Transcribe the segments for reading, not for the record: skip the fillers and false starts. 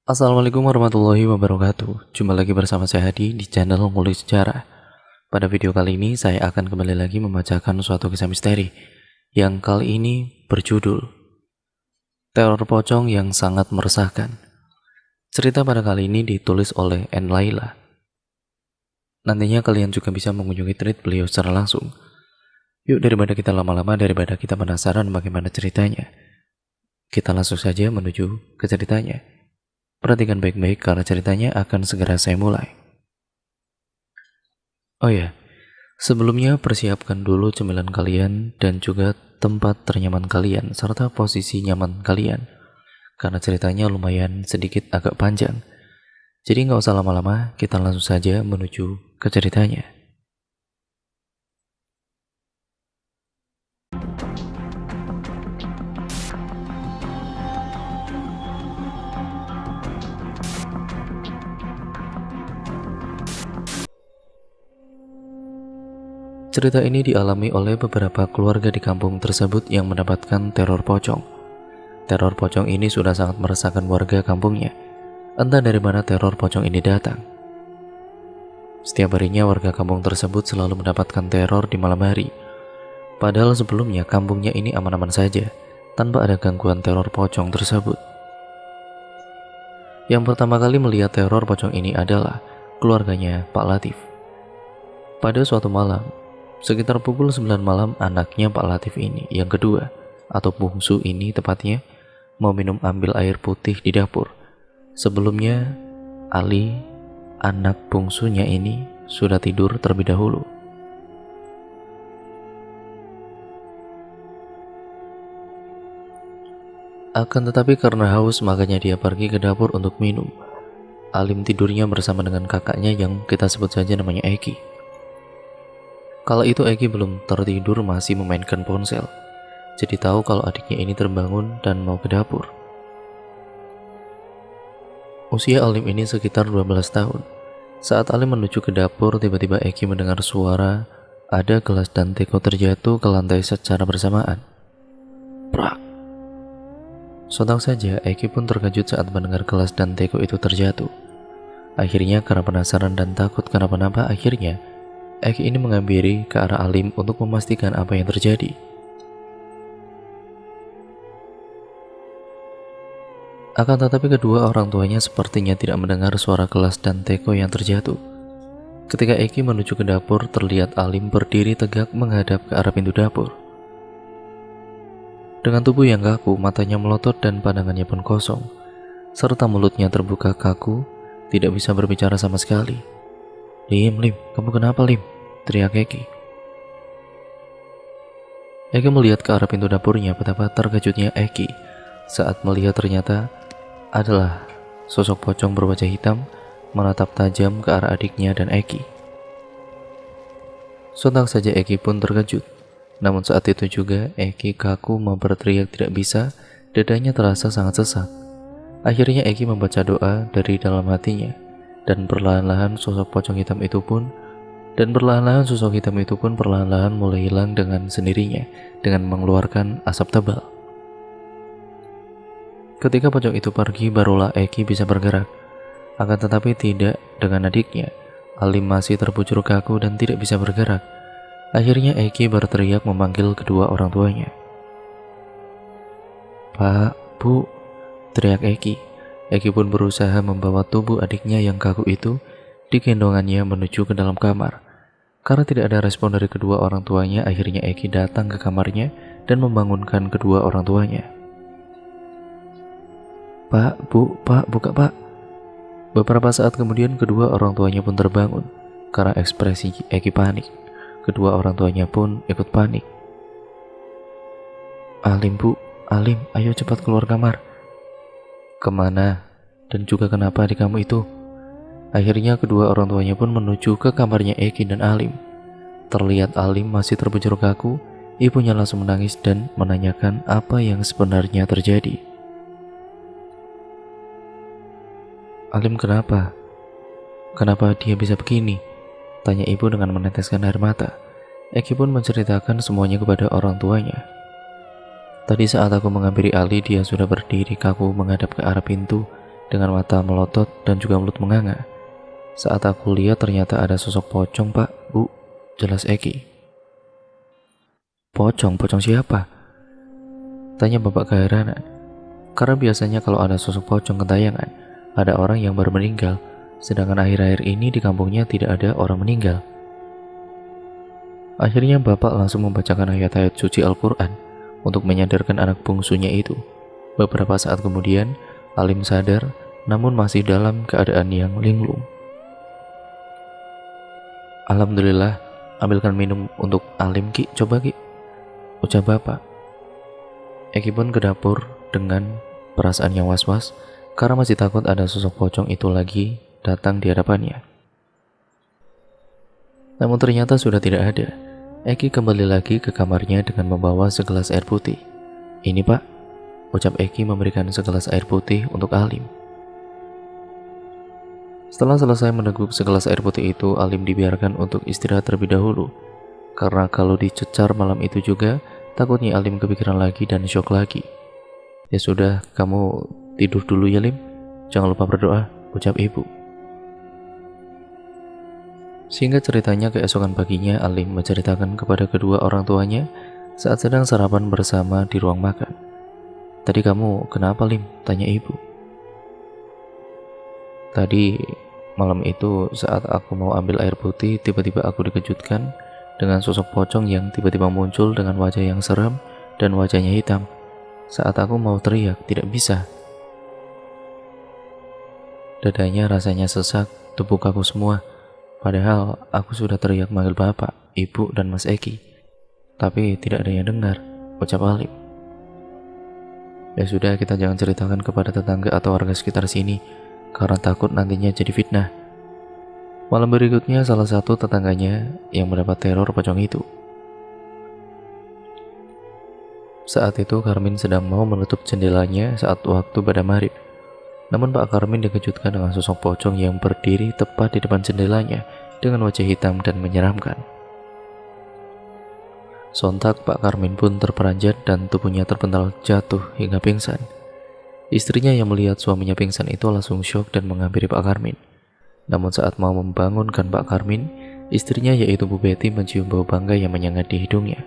Assalamualaikum warahmatullahi wabarakatuh. Jumpa lagi bersama saya Hadi di channel Ngulik Sejarah. Pada video kali ini saya akan kembali lagi membacakan suatu kisah misteri yang kali ini berjudul Teror Pocong yang Sangat Meresahkan. Cerita pada kali ini ditulis oleh N. Laila. Nantinya kalian juga bisa mengunjungi tweet beliau secara langsung. Yuk, daripada kita lama-lama, daripada kita penasaran bagaimana ceritanya, kita langsung saja menuju ke ceritanya. Perhatikan baik-baik karena ceritanya akan segera saya mulai. Oh ya, sebelumnya persiapkan dulu cemilan kalian dan juga tempat ternyaman kalian serta posisi nyaman kalian, karena ceritanya lumayan sedikit agak panjang. Jadi nggak usah lama-lama, kita langsung saja menuju ke ceritanya. Cerita ini dialami oleh beberapa keluarga di kampung tersebut yang mendapatkan teror pocong. Teror pocong ini sudah sangat meresahkan warga kampungnya. Entah dari mana teror pocong ini datang. Setiap harinya warga kampung tersebut selalu mendapatkan teror di malam hari. Padahal sebelumnya kampungnya ini aman-aman saja, tanpa ada gangguan teror pocong tersebut. Yang pertama kali melihat teror pocong ini adalah keluarganya Pak Latif. Pada suatu malam, sekitar pukul 9 malam, anaknya Pak Latif ini, yang kedua, atau bungsu ini tepatnya, mau minum ambil air putih di dapur. Sebelumnya, Ali, anak bungsunya ini, sudah tidur terlebih dahulu. Akan tetapi karena haus, makanya dia pergi ke dapur untuk minum. Alim tidurnya bersama dengan kakaknya yang kita sebut saja namanya Eki. Kala itu Eki belum tertidur, masih memainkan ponsel. Jadi tahu kalau adiknya ini terbangun dan mau ke dapur. Usia Alim ini sekitar 12 tahun. Saat Alim menuju ke dapur, tiba-tiba Eki mendengar suara ada gelas dan teko terjatuh ke lantai secara bersamaan. Prak! Sontak saja Eki pun terkejut saat mendengar gelas dan teko itu terjatuh. Akhirnya karena penasaran dan takut kenapa-napa, akhirnya Eki ini menghampiri ke arah Alim untuk memastikan apa yang terjadi. Akan tetapi kedua orang tuanya sepertinya tidak mendengar suara gelas dan teko yang terjatuh. Ketika Eki menuju ke dapur, terlihat Alim berdiri tegak menghadap ke arah pintu dapur. Dengan tubuh yang kaku, matanya melotot dan pandangannya pun kosong, serta mulutnya terbuka kaku, tidak bisa berbicara sama sekali. Lim, kamu kenapa, Lim? Teriak Eki. Eki melihat ke arah pintu dapurnya. Betapa terkejutnya Eki saat melihat ternyata adalah sosok pocong berwajah hitam menatap tajam ke arah adiknya dan Eki. Sontak saja Eki pun terkejut. Namun saat itu juga Eki kaku mau berteriak tidak bisa, dadanya terasa sangat sesak. Akhirnya Eki membaca doa dari dalam hatinya. Dan perlahan-lahan sosok pocong hitam itu pun perlahan-lahan mulai hilang dengan sendirinya dengan mengeluarkan asap tebal. Ketika pocong itu pergi, barulah Eki bisa bergerak. Akan tetapi tidak dengan adiknya. Alim masih terbujur kaku dan tidak bisa bergerak. Akhirnya Eki berteriak memanggil kedua orang tuanya. Pak, Bu, teriak Eki. Eki pun berusaha membawa tubuh adiknya yang kaku itu digendongannya menuju ke dalam kamar. Karena tidak ada respon dari kedua orang tuanya, akhirnya Eki datang ke kamarnya dan membangunkan kedua orang tuanya. Pak, buka Pak. Beberapa saat kemudian kedua orang tuanya pun terbangun. Karena ekspresi Eki panik, kedua orang tuanya pun ikut panik. Alim, Bu, Alim, ayo cepat keluar kamar. Kemana? Dan juga kenapa adik kamu itu? Akhirnya kedua orang tuanya pun menuju ke kamarnya Eki dan Alim. Terlihat Alim masih terbujur kaku, ibunya langsung menangis dan menanyakan apa yang sebenarnya terjadi. Alim kenapa? Kenapa dia bisa begini? Tanya ibu dengan meneteskan air mata. Eki pun menceritakan semuanya kepada orang tuanya. Tadi saat aku menghampiri Ali, dia sudah berdiri kaku menghadap ke arah pintu dengan mata melotot dan juga mulut menganga. Saat aku lihat ternyata ada sosok pocong, Pak, Bu, jelas Eki. Pocong? Pocong siapa? Tanya bapak keheranan. Karena biasanya kalau ada sosok pocong kentayangan, ada orang yang baru meninggal, sedangkan akhir-akhir ini di kampungnya tidak ada orang meninggal. Akhirnya bapak langsung membacakan ayat-ayat suci Al-Quran untuk menyadarkan anak bungsunya itu. Beberapa saat kemudian, Alim sadar, namun masih dalam keadaan yang linglung. Alhamdulillah, ambilkan minum untuk Alim, Ki, coba, Ki, ucap bapak. Eki pun ke dapur dengan perasaan yang was-was karena masih takut ada sosok pocong itu lagi datang di hadapannya. Namun ternyata sudah tidak ada. Eki kembali lagi ke kamarnya dengan membawa segelas air putih. Ini, Pak, ucap Eki memberikan segelas air putih untuk Alim. Setelah selesai meneguk segelas air putih itu, Alim dibiarkan untuk istirahat terlebih dahulu. Karena kalau dicecar malam itu juga, takutnya Alim kepikiran lagi dan syok lagi. Ya sudah, kamu tidur dulu ya, Lim. Jangan lupa berdoa, ucap ibu. Singkat ceritanya, keesokan paginya Alim menceritakan kepada kedua orang tuanya saat sedang sarapan bersama di ruang makan. Tadi kamu kenapa, Lim? Tanya ibu. Tadi malam itu saat aku mau ambil air putih, tiba-tiba aku dikejutkan dengan sosok pocong yang tiba-tiba muncul dengan wajah yang seram dan wajahnya hitam. Saat aku mau teriak, tidak bisa. Dadanya rasanya sesak, tubuh kaku semua. Padahal aku sudah teriak manggil bapak, ibu, dan Mas Eki. Tapi tidak ada yang dengar, ucap Alim. Ya sudah, kita jangan ceritakan kepada tetangga atau warga sekitar sini, karena takut nantinya jadi fitnah. Malam berikutnya, salah satu tetangganya yang mendapat teror pocong itu. Saat itu Karmin sedang mau menutup jendelanya saat waktu pada maghrib. Namun Pak Karmin dikejutkan dengan sosok pocong yang berdiri tepat di depan jendelanya dengan wajah hitam dan menyeramkan. Sontak Pak Karmin pun terperanjat dan tubuhnya terpental jatuh hingga pingsan. Istrinya yang melihat suaminya pingsan itu langsung syok dan menghampiri Pak Karmin. Namun saat mau membangunkan Pak Karmin, istrinya yaitu Bu Betty mencium bau bangkai yang menyengat di hidungnya.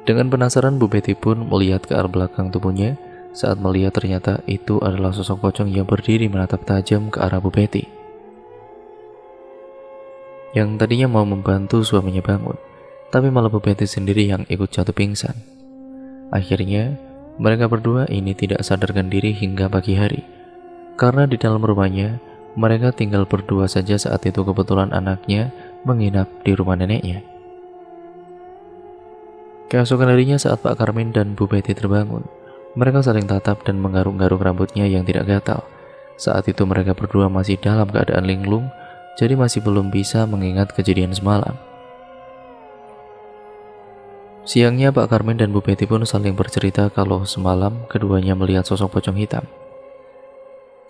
Dengan penasaran, Bu Betty pun melihat ke arah belakang tubuhnya. Saat melihat ternyata itu adalah sosok pocong yang berdiri menatap tajam ke arah Bu Betty, yang tadinya mau membantu suaminya bangun, tapi malah Bu Betty sendiri yang ikut jatuh pingsan. Akhirnya, mereka berdua ini tidak sadarkan diri hingga pagi hari. Karena di dalam rumahnya, mereka tinggal berdua saja saat itu kebetulan anaknya menginap di rumah neneknya. Keesokan harinya saat Pak Karmin dan Bu Betty terbangun, mereka saling tatap dan menggaruk-garuk rambutnya yang tidak gatal. Saat itu mereka berdua masih dalam keadaan linglung, jadi masih belum bisa mengingat kejadian semalam. Siangnya Pak Karmin dan Bu Betty pun saling bercerita kalau semalam keduanya melihat sosok pocong hitam.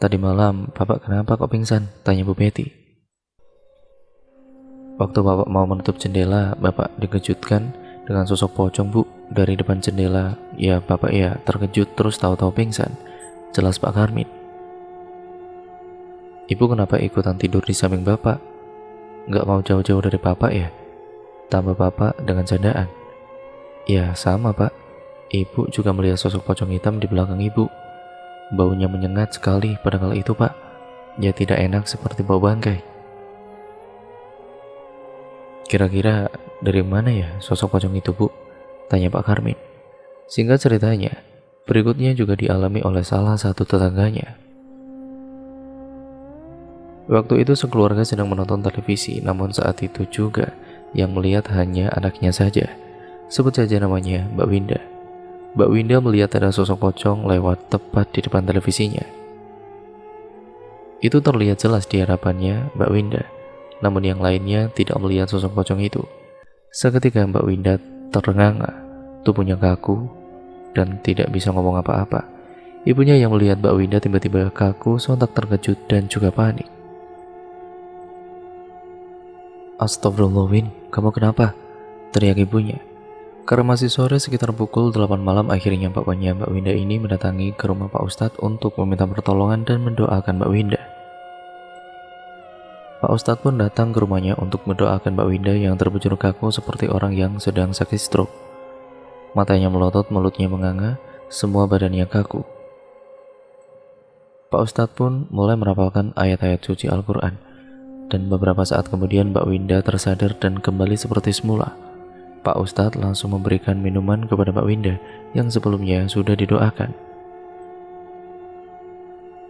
Tadi malam, Bapak kenapa kok pingsan? Tanya Bu Betty. Waktu Bapak mau menutup jendela, Bapak dikejutkan dengan sosok pocong, Bu, dari depan jendela. Ya, Bapak ya terkejut terus tahu-tahu pingsan, jelas Pak Karmin. Ibu kenapa ikutan tidur di samping Bapak? Nggak mau jauh-jauh dari Bapak ya? Tambah Bapak dengan candaan. Ya, sama Pak. Ibu juga melihat sosok pocong hitam di belakang Ibu. Baunya menyengat sekali pada kala itu, Pak. Ya tidak enak seperti bau bangkai. Kira-kira dari mana ya sosok pocong itu, Bu? Tanya Pak Karmin. Singkat ceritanya, berikutnya juga dialami oleh salah satu tetangganya. Waktu itu sekeluarga sedang menonton televisi, namun saat itu juga yang melihat hanya anaknya saja. Sebut saja namanya Mbak Winda. Mbak Winda melihat ada sosok pocong lewat tepat di depan televisinya. Itu terlihat jelas di hadapannya Mbak Winda, namun yang lainnya tidak melihat sosok pocong itu. Seketika Mbak Winda terengah, tubuhnya kaku dan tidak bisa ngomong apa-apa. Ibunya yang melihat Mbak Winda tiba-tiba kaku, sontak terkejut dan juga panik. Astagfirullah, Win, kamu kenapa? Teriak ibunya. Karena masih sore sekitar pukul 8 malam, akhirnya bapaknya Mbak Winda ini mendatangi ke rumah Pak Ustadz untuk meminta pertolongan dan mendoakan Mbak Winda. Pak Ustadz pun datang ke rumahnya untuk mendoakan Mbak Winda yang terbujur kaku seperti orang yang sedang sakit stroke. Matanya melotot, mulutnya menganga, semua badannya kaku. Pak Ustadz pun mulai merapalkan ayat-ayat suci Al-Quran. Dan beberapa saat kemudian Mbak Winda tersadar dan kembali seperti semula. Pak Ustadz langsung memberikan minuman kepada Mbak Winda yang sebelumnya sudah didoakan.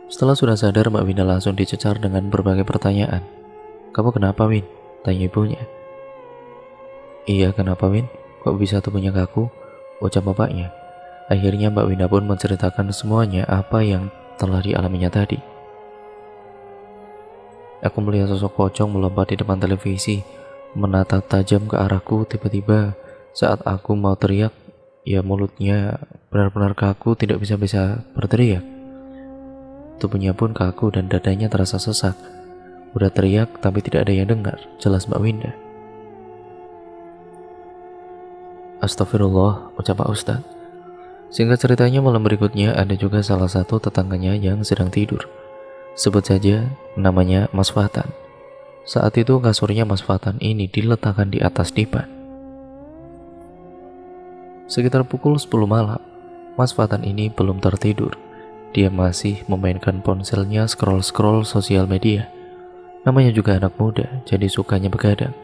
Setelah sudah sadar, Mbak Winda langsung dicecar dengan berbagai pertanyaan. "Kamu kenapa, Win?" tanya ibunya. "Iya, kenapa, Win? Kok bisa tubuhnya kaku?" ucap bapaknya. Akhirnya Mbak Winda pun menceritakan semuanya apa yang telah dialaminya tadi. "Aku melihat sosok pocong melompat di depan televisi, menatap tajam ke arahku. Tiba-tiba saat aku mau teriak, ya mulutnya benar-benar kaku, tidak bisa berteriak. Tubuhnya pun kaku dan dadanya terasa sesak. Udah teriak tapi tidak ada yang dengar," jelas Mbak Winda. "Astagfirullah," ucap Pak Ustadz. Singkat ceritanya, malam berikutnya ada juga salah satu tetangganya yang sedang tidur. Sebut saja namanya Mas Fatan. Saat itu kasurnya Mas Fatan ini diletakkan di atas dipan. Sekitar pukul 10 malam, Mas Fatan ini belum tertidur. Dia masih memainkan ponselnya, scroll-scroll sosial media. Namanya juga anak muda, jadi sukanya begadang.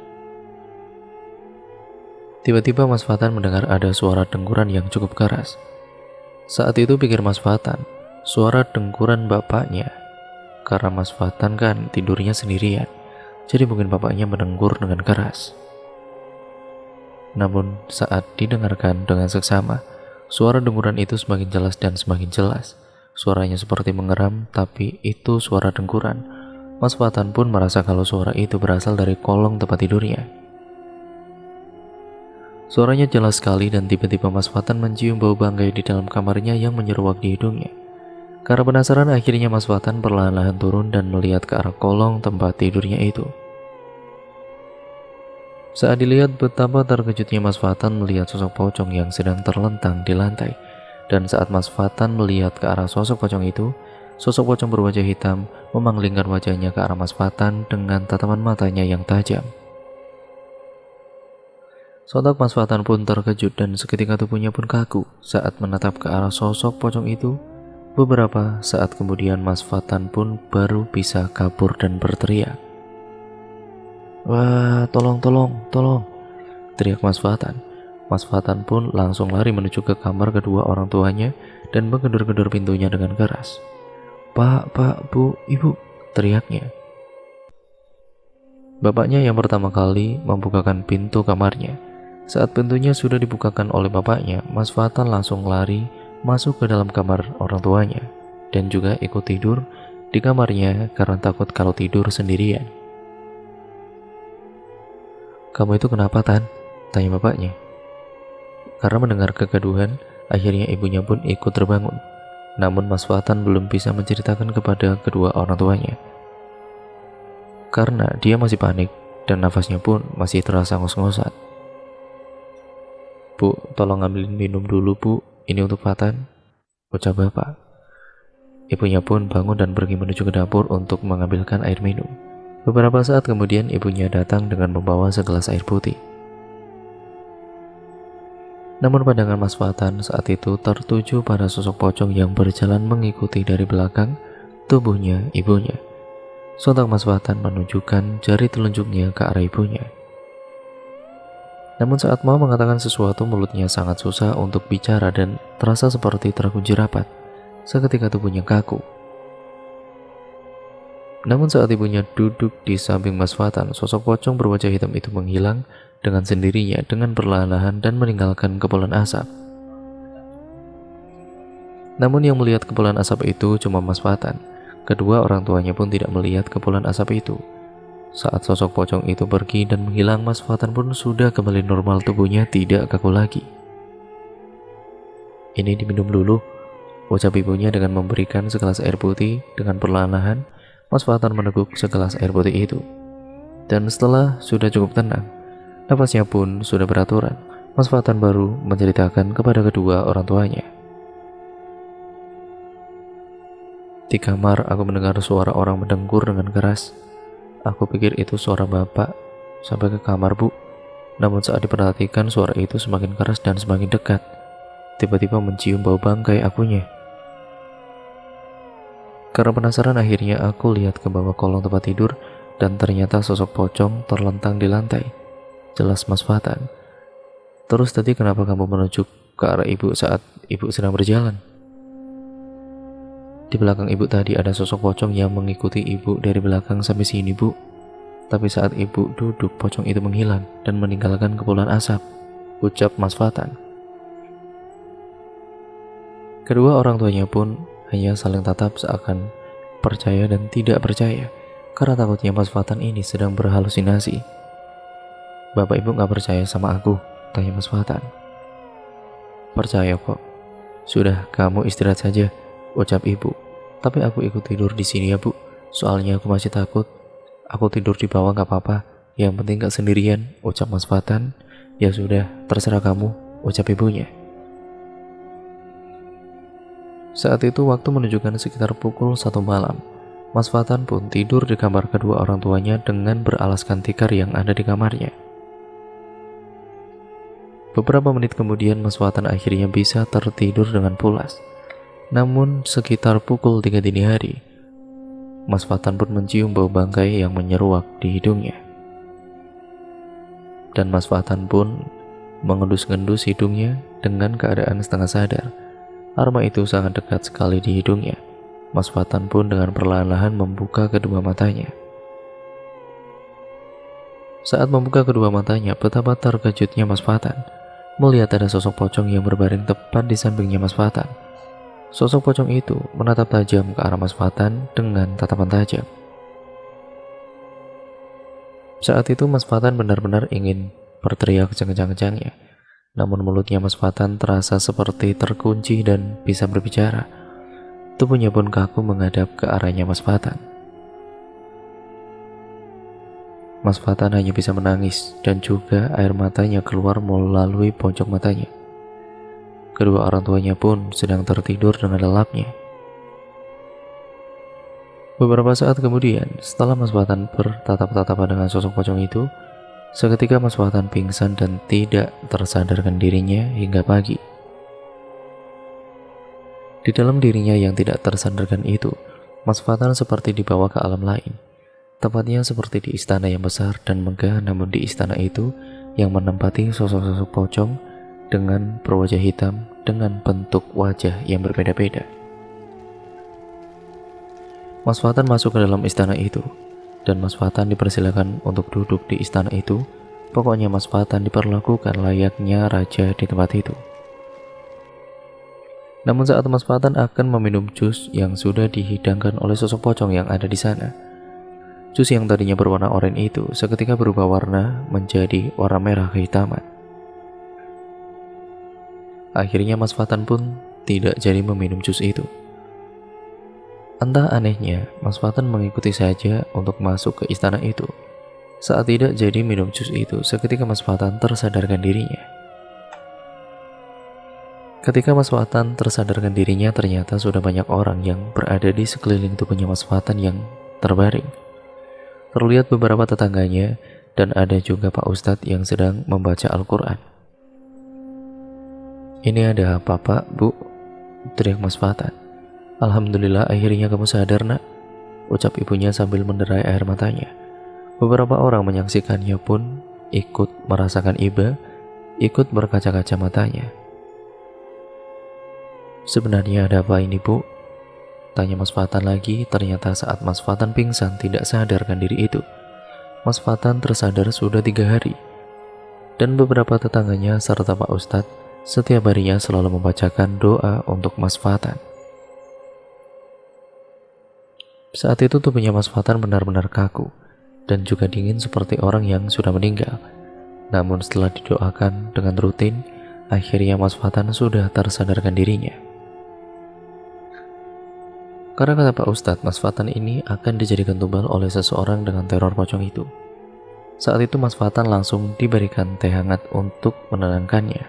Tiba-tiba Mas Fatan mendengar ada suara dengkuran yang cukup keras. Saat itu pikir Mas Fatan, suara dengkuran bapaknya. Karena Mas Fatan kan tidurnya sendirian, jadi mungkin bapaknya mendengkur dengan keras. Namun saat didengarkan dengan seksama, suara dengkuran itu semakin jelas dan semakin jelas. Suaranya seperti mengeram, tapi itu suara dengkuran. Mas Fatan pun merasa kalau suara itu berasal dari kolong tempat tidurnya. Suaranya jelas sekali dan tiba-tiba Mas Fatan mencium bau bangkai di dalam kamarnya yang menyeruak di hidungnya. Karena penasaran, akhirnya Mas Fatan perlahan-lahan turun dan melihat ke arah kolong tempat tidurnya itu. Saat dilihat, betapa terkejutnya Mas Fatan melihat sosok pocong yang sedang terlentang di lantai. Dan saat Mas Fatan melihat ke arah sosok pocong itu, sosok pocong berwajah hitam memanglingkan wajahnya ke arah Mas Fatan dengan tatapan matanya yang tajam. Sontak Mas Fatan pun terkejut dan seketika tubuhnya pun kaku saat menatap ke arah sosok pocong itu. Beberapa saat kemudian Mas Fatan pun baru bisa kabur dan berteriak. "Wah, tolong, teriak Mas Fatan. Mas Fatan pun langsung lari menuju ke kamar kedua orang tuanya dan menggedor-gedor pintunya dengan keras. Pak, Bu, Ibu," teriaknya. Bapaknya yang pertama kali membukakan pintu kamarnya. Saat pintunya sudah dibukakan oleh bapaknya, Mas Fatan langsung lari masuk ke dalam kamar orang tuanya dan juga ikut tidur di kamarnya karena takut kalau tidur sendirian. "Kamu itu kenapa, Tan?" tanya bapaknya. Karena mendengar kegaduhan, akhirnya ibunya pun ikut terbangun. Namun Mas Fatan belum bisa menceritakan kepada kedua orang tuanya karena dia masih panik dan nafasnya pun masih terasa ngos-ngosan. "Bu, tolong ambilin minum dulu, Bu. Ini untuk Fatan," ucap bapak. Ibunya pun bangun dan pergi menuju ke dapur untuk mengambilkan air minum. Beberapa saat kemudian ibunya datang dengan membawa segelas air putih. Namun pandangan Mas Fatan saat itu tertuju pada sosok pocong yang berjalan mengikuti dari belakang tubuhnya ibunya. Sontak Mas Fatan menunjukkan jari telunjuknya ke arah ibunya. Namun saat mau mengatakan sesuatu, mulutnya sangat susah untuk bicara dan terasa seperti terkunci rapat. Seketika tubuhnya kaku. Namun saat ibunya duduk di samping Mas Fatan, sosok pocong berwajah hitam itu menghilang dengan sendirinya dengan perlahan-lahan dan meninggalkan kepulan asap. Namun yang melihat kepulan asap itu cuma Mas Fatan. Kedua orang tuanya pun tidak melihat kepulan asap itu. Saat sosok pocong itu pergi dan menghilang, Mas Fatan pun sudah kembali normal, tubuhnya tidak kaku lagi. "Ini diminum dulu," ucap ibunya dengan memberikan segelas air putih. Dengan perlahan-lahan, Mas Fatan meneguk segelas air putih itu. Dan setelah sudah cukup tenang, nafasnya pun sudah beraturan. Mas Fatan baru menceritakan kepada kedua orang tuanya. Di kamar aku mendengar suara orang mendengkur dengan keras. Aku pikir itu suara bapak. Sampai ke kamar, Bu. Namun saat diperhatikan suara itu semakin keras dan semakin dekat. Tiba-tiba mencium bau bangkai akunya. Karena penasaran akhirnya aku lihat ke bawah kolong tempat tidur dan ternyata sosok pocong terlentang di lantai. Jelas Mas Fatan. Terus tadi kenapa kamu menuju ke arah ibu saat ibu sedang berjalan? Di belakang ibu tadi ada sosok pocong yang mengikuti ibu dari belakang sampai sini, Bu. Tapi saat ibu duduk, pocong itu menghilang dan meninggalkan kepulan asap, ucap Mas Fatan. Kedua orang tuanya pun hanya saling tatap seakan percaya dan tidak percaya, karena takutnya Mas Fatan ini sedang berhalusinasi. Bapak ibu gak percaya sama aku? Tanya Mas Fatan. Percaya kok. Sudah, kamu istirahat saja, ucap ibu. Tapi aku ikut tidur di sini ya, Bu. Soalnya aku masih takut. Aku tidur di bawah gak apa-apa. Yang penting gak sendirian, ucap Mas Fatan. Ya sudah, terserah kamu, ucap ibunya. Saat itu waktu menunjukkan sekitar pukul 1 malam. Mas Fatan pun tidur di kamar kedua orang tuanya dengan beralaskan tikar yang ada di kamarnya. Beberapa menit kemudian Mas Fatan akhirnya bisa tertidur dengan pulas. Namun sekitar pukul 3 dini hari, Mas Fatan pun mencium bau bangkai yang menyeruak di hidungnya. Dan Mas Fatan pun mengendus-ngendus hidungnya dengan keadaan setengah sadar. Aroma itu sangat dekat sekali di hidungnya. Mas Fatan pun dengan perlahan-lahan membuka kedua matanya. Saat membuka kedua matanya, betapa terkejutnya Mas Fatan melihat ada sosok pocong yang berbaring tepat di sampingnya Mas Fatan. Sosok pocong itu menatap tajam ke arah Mas Fatan dengan tatapan tajam. Saat itu Mas Fatan benar-benar ingin berteriak kencang-kencangnya. Namun mulutnya Mas Fatan terasa seperti terkunci dan bisa berbicara. Tubuhnya pun kaku menghadap ke arahnya Mas Fatan. Mas Fatan hanya bisa menangis dan juga air matanya keluar melalui pojok matanya. Kedua orang tuanya pun sedang tertidur dengan lelapnya. Beberapa saat kemudian, setelah Mas Fatan bertatap-tatapan dengan sosok pocong itu, seketika Mas Fatan pingsan dan tidak tersadarkan dirinya hingga pagi. Di dalam dirinya yang tidak tersadarkan itu, Mas Fatan seperti dibawa ke alam lain. Tepatnya seperti di istana yang besar dan megah, namun di istana itu yang menempati sosok-sosok pocong dengan berwajah hitam dengan bentuk wajah yang berbeda-beda. Mas Fatan masuk ke dalam istana itu, dan Mas Fatan dipersilakan untuk duduk di istana itu. Pokoknya Mas Fatan diperlakukan layaknya raja di tempat itu. Namun saat Mas Fatan akan meminum jus yang sudah dihidangkan oleh sosok pocong yang ada di sana, jus yang tadinya berwarna oranye itu seketika berubah warna menjadi warna merah kehitaman. Akhirnya Mas Fatan pun tidak jadi meminum jus itu. Entah anehnya, Mas Fatan mengikuti saja untuk masuk ke istana itu. Saat tidak jadi minum jus itu, seketika Mas Fatan tersadarkan dirinya. Ketika Mas Fatan tersadarkan dirinya, ternyata sudah banyak orang yang berada di sekeliling tubuhnya Mas Fatan yang terbaring. Terlihat beberapa tetangganya dan ada juga Pak Ustadz yang sedang membaca Al-Quran. "Ini ada apa, Pak, Bu?" teriak Mas Fatan. "Alhamdulillah akhirnya kamu sadar, Nak," ucap ibunya sambil menderai air matanya. Beberapa orang menyaksikannya pun ikut merasakan iba, ikut berkaca-kaca matanya. "Sebenarnya ada apa ini, Bu?" tanya Mas Fatan lagi. Ternyata saat Mas Fatan pingsan tidak sadarkan diri itu, Mas Fatan tersadar sudah 3 hari. Dan beberapa tetangganya serta Pak Ustadz setiap harinya selalu membacakan doa untuk Mas Fatan. Saat itu tubuhnya Mas Fatan benar-benar kaku dan juga dingin seperti orang yang sudah meninggal. Namun setelah didoakan dengan rutin, akhirnya Mas Fatan sudah tersadarkan dirinya. Karena kata Pak Ustadz, Mas Fatan ini akan dijadikan tumbal oleh seseorang dengan teror pocong itu. Saat itu Mas Fatan langsung diberikan teh hangat untuk menenangkannya.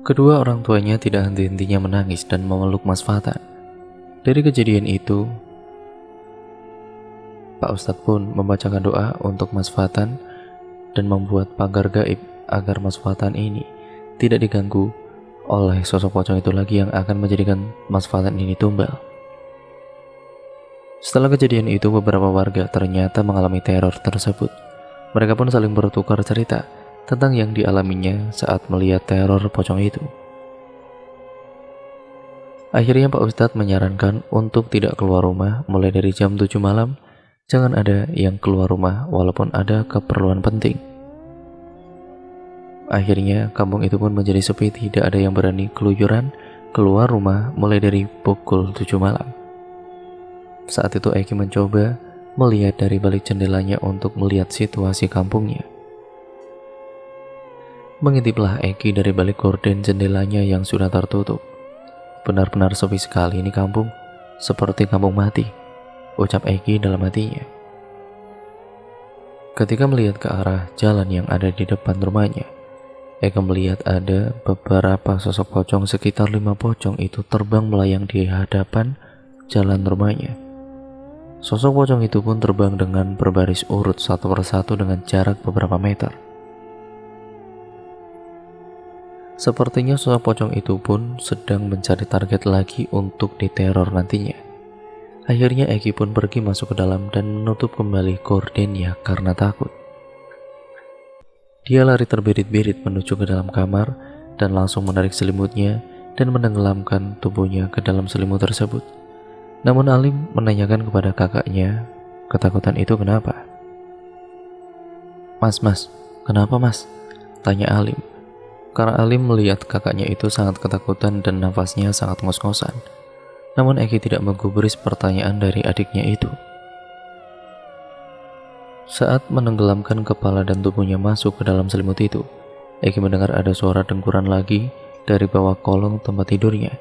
Kedua orang tuanya tidak henti-hentinya menangis dan memeluk Mas Fatan. Dari kejadian itu, Pak Ustadz pun membacakan doa untuk Mas Fatan dan membuat pagar gaib agar Mas Fatan ini tidak diganggu oleh sosok pocong itu lagi yang akan menjadikan Mas Fatan ini tumbal. Setelah kejadian itu, beberapa warga ternyata mengalami teror tersebut. Mereka pun saling bertukar cerita tentang yang dialaminya saat melihat teror pocong itu. Akhirnya Pak Ustadz menyarankan untuk tidak keluar rumah mulai dari jam 7 malam. Jangan ada yang keluar rumah walaupun ada keperluan penting. Akhirnya kampung itu pun menjadi sepi, tidak ada yang berani keluyuran keluar rumah mulai dari pukul 7 malam. Saat itu Eki mencoba melihat dari balik jendelanya untuk melihat situasi kampungnya. Mengintiplah Eki dari balik gorden jendelanya yang sudah tertutup. Benar-benar sepi sekali ini kampung, seperti kampung mati, ucap Eki dalam hatinya. Ketika melihat ke arah jalan yang ada di depan rumahnya, Eki melihat ada beberapa sosok pocong, sekitar 5 pocong itu terbang melayang di hadapan jalan rumahnya. Sosok pocong itu pun terbang dengan berbaris urut satu persatu dengan jarak beberapa meter. Sepertinya sosok pocong itu pun sedang mencari target lagi untuk diteror nantinya. Akhirnya Eki pun pergi masuk ke dalam dan menutup kembali gordennya karena takut. Dia lari terbirit-birit menuju ke dalam kamar dan langsung menarik selimutnya dan menenggelamkan tubuhnya ke dalam selimut tersebut. Namun Alim menanyakan kepada kakaknya, ketakutan itu kenapa? Mas, kenapa mas? Tanya Alim. Karena Alim melihat kakaknya itu sangat ketakutan dan nafasnya sangat ngos-ngosan. Namun Eki tidak menggubris pertanyaan dari adiknya itu. Saat menenggelamkan kepala dan tubuhnya masuk ke dalam selimut itu, Eki mendengar ada suara dengkuran lagi dari bawah kolong tempat tidurnya.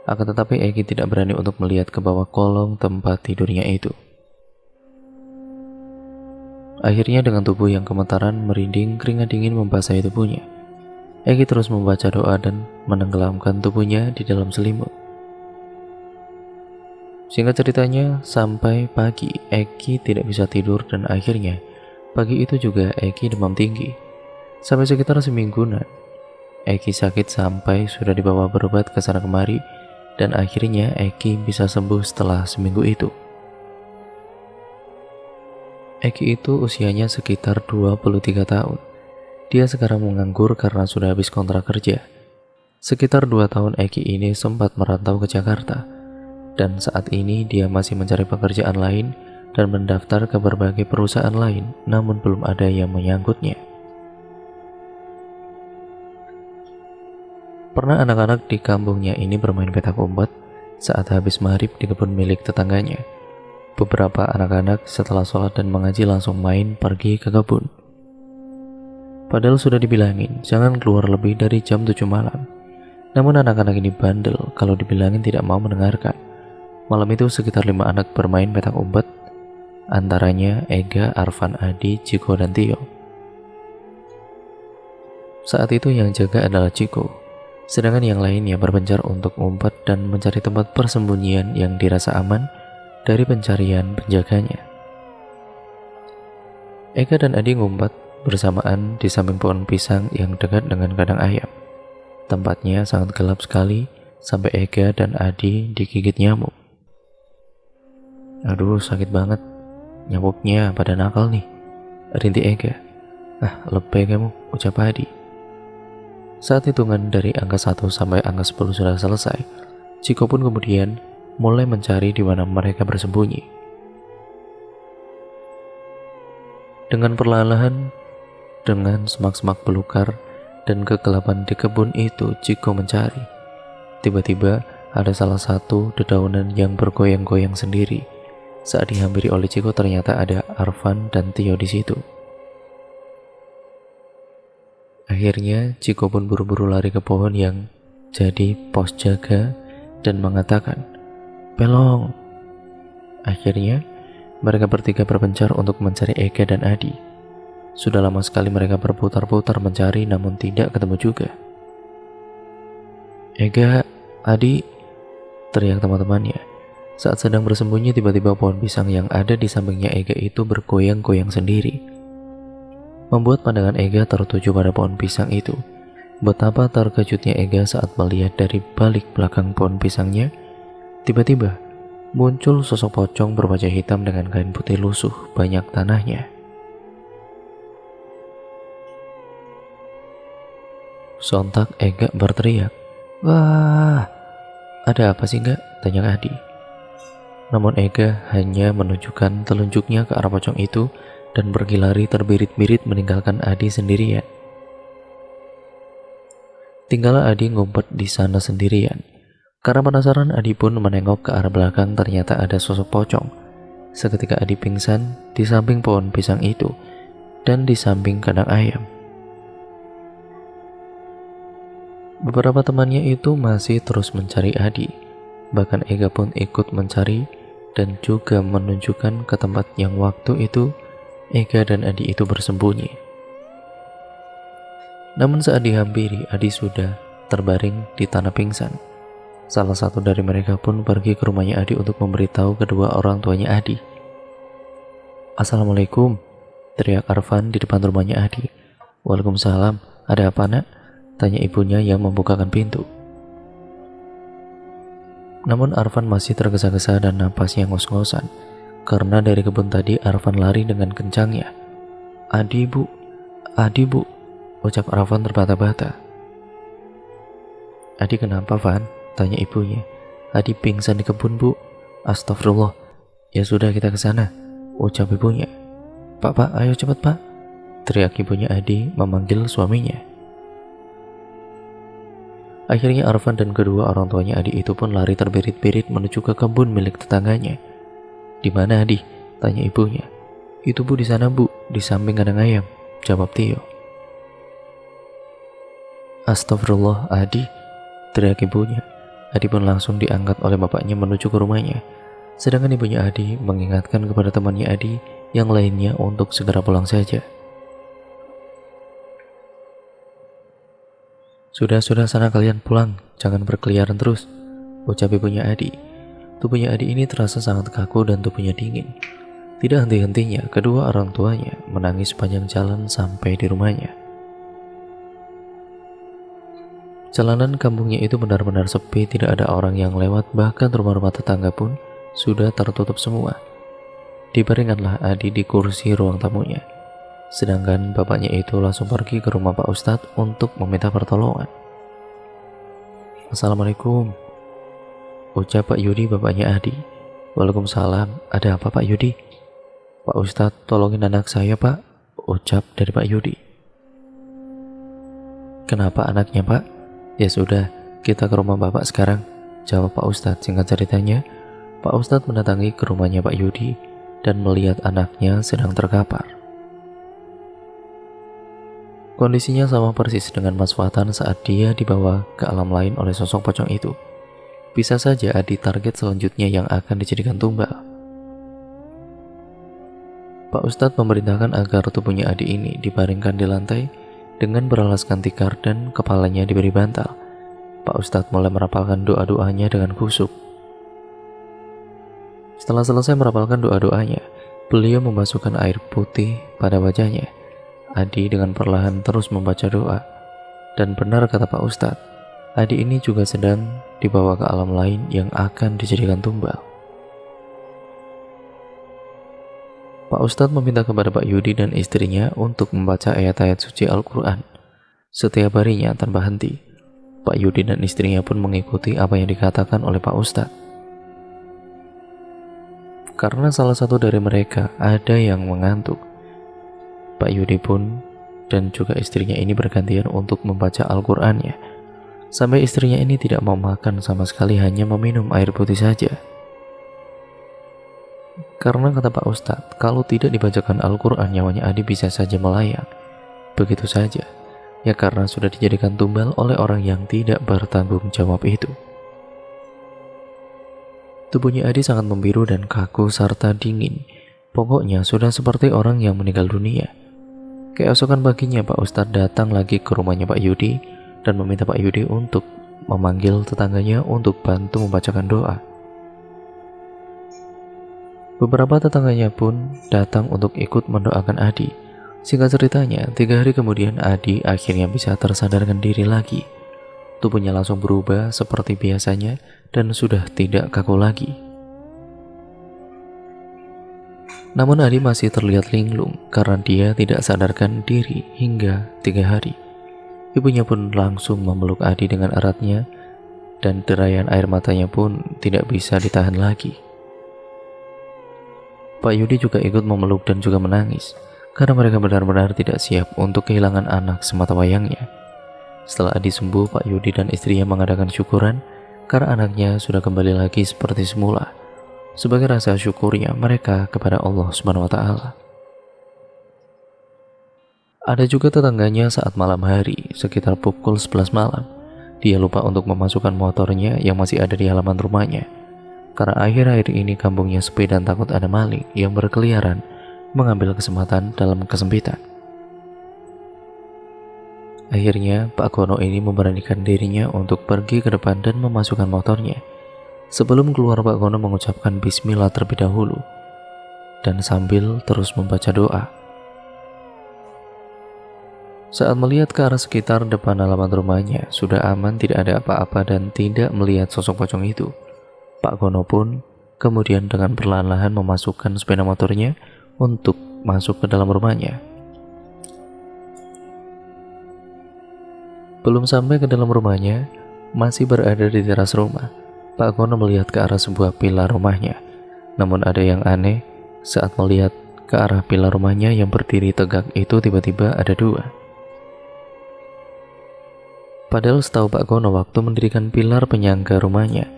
Akan tetapi Eki tidak berani untuk melihat ke bawah kolong tempat tidurnya itu. Akhirnya dengan tubuh yang gemetaran merinding, keringat dingin membasahi tubuhnya. Eki terus membaca doa dan menenggelamkan tubuhnya di dalam selimut. Singkat ceritanya, sampai pagi Eki tidak bisa tidur dan akhirnya pagi itu juga Eki demam tinggi. Sampai sekitar semingguan, Eki sakit sampai sudah dibawa berobat ke sana kemari dan akhirnya Eki bisa sembuh setelah seminggu itu. Eki itu usianya sekitar 23 tahun. Dia sekarang menganggur karena sudah habis kontrak kerja. Sekitar 2 tahun Eki ini sempat merantau ke Jakarta. Dan saat ini dia masih mencari pekerjaan lain dan mendaftar ke berbagai perusahaan lain, namun belum ada yang menyangkutnya. Pernah anak-anak di kampungnya ini bermain petak umpet saat habis maghrib di kebun milik tetangganya. Beberapa anak-anak setelah sholat dan mengaji langsung main pergi ke kebun. Padahal sudah dibilangin jangan keluar lebih dari jam 7 malam. Namun anak-anak ini bandel, kalau dibilangin tidak mau mendengarkan. Malam itu sekitar 5 anak bermain petak umpet, antaranya Ega, Arfan, Adi, Ciko, dan Tio. Saat itu yang jaga adalah Ciko, sedangkan yang lainnya berpencar untuk ngumpet dan mencari tempat persembunyian yang dirasa aman dari pencarian penjaganya. Ega dan Adi ngumpet bersamaan di samping pohon pisang yang dekat dengan kandang ayam. Tempatnya sangat gelap sekali sampai Ega dan Adi digigit nyamuk. Aduh, sakit banget. Nyamuknya pada nakal nih, rintih Ega. Ah, lebay kamu, ucap Adi. Saat hitungan dari angka 1 sampai angka 10 sudah selesai, Ciko pun kemudian mulai mencari di mana mereka bersembunyi. Dengan perlahan-lahan, dengan semak-semak belukar dan kegelapan di kebun itu, Ciko mencari. Tiba-tiba ada salah satu dedaunan yang bergoyang-goyang sendiri. Saat dihampiri oleh Ciko, ternyata ada Arfan dan Tio di situ. Akhirnya Ciko pun buru-buru lari ke pohon yang jadi pos jaga dan mengatakan, "Pelong." Akhirnya Mereka bertiga berpencar untuk mencari Ega dan Adi. Sudah lama sekali mereka berputar-putar mencari namun tidak ketemu juga. Ega, Adi, teriak teman-temannya. Saat sedang bersembunyi, tiba-tiba pohon pisang yang ada di sampingnya Ega itu bergoyang-goyang sendiri, membuat pandangan Ega tertuju pada pohon pisang itu. Betapa terkejutnya Ega saat melihat dari balik belakang pohon pisangnya, tiba-tiba muncul sosok pocong berwajah hitam dengan kain putih lusuh banyak tanahnya. Sontak Ega berteriak, "Wah, ada apa sih Gak?" tanya Adi. Namun Ega hanya menunjukkan telunjuknya ke arah pocong itu dan pergi lari terbirit-birit meninggalkan Adi sendirian. Tinggallah Adi ngumpet di sana sendirian. Karena penasaran, Adi pun menengok ke arah belakang. Ternyata ada sosok pocong. Seketika Adi pingsan di samping pohon pisang itu dan di samping kandang ayam. Beberapa temannya itu masih terus mencari Adi. Bahkan Ega pun ikut mencari dan juga menunjukkan ke tempat yang waktu itu Ega dan Adi itu bersembunyi. Namun saat dihampiri, Adi sudah terbaring di tanah pingsan. Salah satu dari mereka pun pergi ke rumahnya Adi untuk memberitahu kedua orang tuanya Adi. "Assalamualaikum," teriak Arfan di depan rumahnya Adi. "Waalaikumsalam, ada apa nak?" tanya ibunya yang membukakan pintu. Namun Arfan masih tergesa-gesa dan napasnya ngos-ngosan, karena dari kebun tadi Arfan lari dengan kencangnya. "Adi bu, Adi bu," ucap Arfan terbata-bata. "Adi kenapa Van?" tanya ibunya. "Adi pingsan di kebun bu." "Astagfirullah." "Ya sudah, kita ke sana," ucap ibunya. Pak, ayo cepat pak," teriak ibunya Adi memanggil suaminya. Akhirnya Arfan dan kedua orang tuanya Adi itu pun lari terbirit-birit menuju ke kebun milik tetangganya. "Di mana Adi?" tanya ibunya. "Itu bu, di sana bu, di samping kandang ayam," jawab Tio. "Astagfirullah Adi," teriak ibunya. Adi pun langsung diangkat oleh bapaknya menuju ke rumahnya. Sedangkan ibunya Adi mengingatkan kepada temannya Adi yang lainnya untuk segera pulang saja. Sudah, sana kalian pulang, jangan berkeliaran terus," ucap ibunya Adi. Tubuhnya Adi ini terasa sangat kaku dan tubuhnya dingin. Tidak henti-hentinya, kedua orang tuanya menangis sepanjang jalan sampai di rumahnya. Jalanan kampungnya itu benar-benar sepi, tidak ada orang yang lewat, bahkan rumah-rumah tetangga pun sudah tertutup semua. Dibaringkanlah Adi di kursi ruang tamunya. Sedangkan bapaknya itu langsung pergi ke rumah Pak Ustadz untuk meminta pertolongan. "Assalamualaikum," ucap Pak Yudi, bapaknya Adi. "Waalaikumsalam, ada apa Pak Yudi?" "Pak Ustadz, tolongin anak saya Pak," ucap dari Pak Yudi. "Kenapa anaknya Pak?" "Ya sudah, kita ke rumah bapak sekarang," jawab Pak Ustadz. Singkat ceritanya, Pak Ustadz mendatangi ke rumahnya Pak Yudi dan melihat anaknya sedang terkapar. Kondisinya sama persis dengan Mas Fatan saat dia dibawa ke alam lain oleh sosok pocong itu. Bisa saja Adi target selanjutnya yang akan dijadikan tumbal. Pak Ustadz memerintahkan agar tubuhnya Adi ini dibaringkan di lantai dengan beralaskan tikar dan kepalanya diberi bantal. Pak Ustadz mulai merapalkan doa-doanya dengan khusyuk. Setelah selesai merapalkan doa-doanya, beliau memasukkan air putih pada wajahnya. Adi dengan perlahan terus membaca doa. Dan benar kata Pak Ustadz, Adi ini juga sedang dibawa ke alam lain yang akan dijadikan tumbal. Pak Ustadz meminta kepada Pak Yudi dan istrinya untuk membaca ayat-ayat suci Al-Quran setiap harinya tanpa henti. Pak Yudi dan istrinya pun mengikuti apa yang dikatakan oleh Pak Ustadz. Karena salah satu dari mereka ada yang mengantuk, Pak Yudi pun dan juga istrinya ini bergantian untuk membaca Al-Qurannya, sampai istrinya ini tidak mau makan sama sekali, hanya meminum air putih saja. Karena kata Pak Ustadz, kalau tidak dibacakan Al-Quran, nyawanya Adi bisa saja melayang begitu saja, ya karena sudah dijadikan tumbal oleh orang yang tidak bertanggung jawab itu. Tubuhnya Adi sangat membiru dan kaku serta dingin. Pokoknya sudah seperti orang yang meninggal dunia. Keesokan paginya Pak Ustadz datang lagi ke rumahnya Pak Yudi dan meminta Pak Yudi untuk memanggil tetangganya untuk bantu membacakan doa. Beberapa tetangganya pun datang untuk ikut mendoakan Adi. Singkat ceritanya, 3 hari kemudian Adi akhirnya bisa tersadarkan diri lagi. Tubuhnya langsung berubah seperti biasanya dan sudah tidak kaku lagi. Namun Adi masih terlihat linglung karena dia tidak sadarkan diri hingga 3 hari. Ibunya pun langsung memeluk Adi dengan eratnya dan derayan air matanya pun tidak bisa ditahan lagi. Pak Yudi juga ikut memeluk dan juga menangis karena mereka benar-benar tidak siap untuk kehilangan anak semata wayangnya. Setelah Adi sembuh, Pak Yudi dan istrinya mengadakan syukuran karena anaknya sudah kembali lagi seperti semula, sebagai rasa syukurnya mereka kepada Allah Subhanahu wa Ta'ala. Ada juga tetangganya saat malam hari, sekitar pukul 11 malam, dia lupa untuk memasukkan motornya yang masih ada di halaman rumahnya. Karena akhir-akhir ini kampungnya sepi dan takut ada maling yang berkeliaran mengambil kesempatan dalam kesempitan. Akhirnya Pak Gono ini memberanikan dirinya untuk pergi ke depan dan memasukkan motornya. Sebelum keluar, Pak Gono mengucapkan bismillah terlebih dahulu dan sambil terus membaca doa. Saat melihat ke arah sekitar depan halaman rumahnya, sudah aman, tidak ada apa-apa dan tidak melihat sosok pocong itu. Pak Gono pun kemudian dengan perlahan-lahan memasukkan sepeda motornya untuk masuk ke dalam rumahnya. Belum sampai ke dalam rumahnya, masih berada di teras rumah, Pak Gono melihat ke arah sebuah pilar rumahnya. Namun ada yang aneh, saat melihat ke arah pilar rumahnya yang berdiri tegak itu tiba-tiba ada 2. Padahal setahu Pak Gono waktu mendirikan pilar penyangga rumahnya,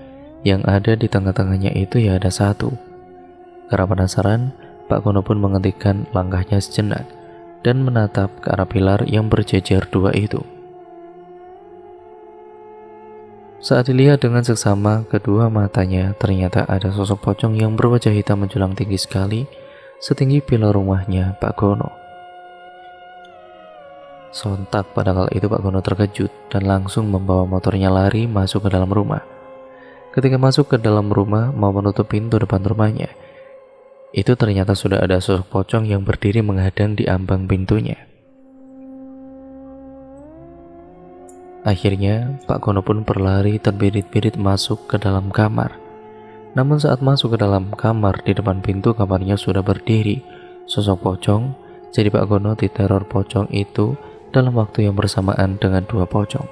yang ada di tengah-tengahnya itu ya ada 1. Karena penasaran, Pak Gono pun menghentikan langkahnya sejenak dan menatap ke arah pilar yang berjejer 2 itu. Saat dilihat dengan seksama kedua matanya, ternyata ada sosok pocong yang berwajah hitam menjulang tinggi sekali, setinggi pilar rumahnya Pak Gono. Sontak pada kala itu Pak Gono terkejut dan langsung membawa motornya lari masuk ke dalam rumah. Ketika masuk ke dalam rumah mau menutup pintu depan rumahnya, itu ternyata sudah ada sosok pocong yang berdiri menghadang di ambang pintunya. Akhirnya Pak Gono pun berlari terbirit-birit masuk ke dalam kamar. Namun saat masuk ke dalam kamar, di depan pintu kamarnya sudah berdiri sosok pocong. Jadi Pak Gono diteror pocong itu dalam waktu yang bersamaan dengan 2 pocong.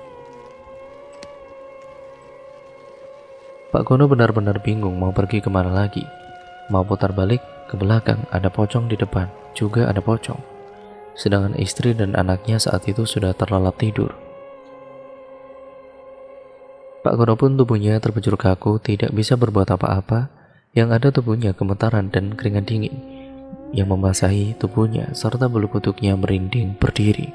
Pak Gono benar-benar bingung mau pergi kemana lagi. Mau putar balik ke belakang, ada pocong di depan, juga ada pocong. Sedangkan istri dan anaknya saat itu sudah terlelap tidur. Pak Gono pun tubuhnya terbujur kaku, tidak bisa berbuat apa-apa. Yang ada tubuhnya gemetaran dan keringat dingin yang membasahi tubuhnya serta bulu kuduknya merinding berdiri.